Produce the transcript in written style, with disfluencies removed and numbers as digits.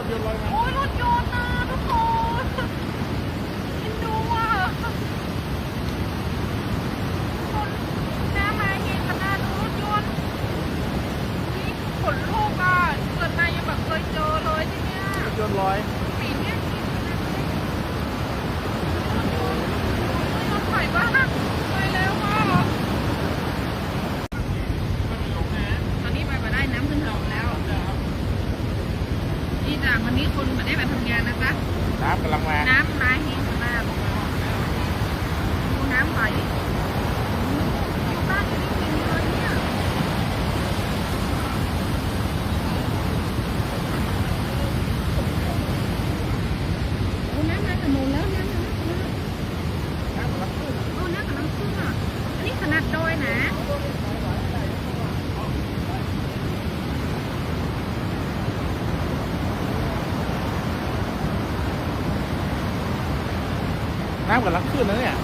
ถยนต์ลอยมา โอ้ยรถยนต์นะทุกคนคิดดูอ่ะคนหน้ามาเย็นขนาดรถยนต์นี่ขนลุกอ่ะเกิดมายังแบบเคยเจอเลยที่เนี้ย รถยนต์ลอย ปีเนี้ยรถไฟบ้านไปแล้วว่ะตอนนี้ไปมาได้น้ำขึ้นถนนแล้วนี่จากวันนี้คนไม่ได้ไปทำงานนะจ๊ะ น้ำกำลังมา น้ำมาแห้งมากดูน้ำไหลบ้านจะได้กินเลยเนี่ยโอ้น้ำมาถนนแล้วน้ำมาแล้ว น้ำกำลังขึ้น โอ้น้ำกำลังขึ้นอ่ะอันนี้ขนาดโดยนะ น้ำกำลังขึ้นนะเนี่ย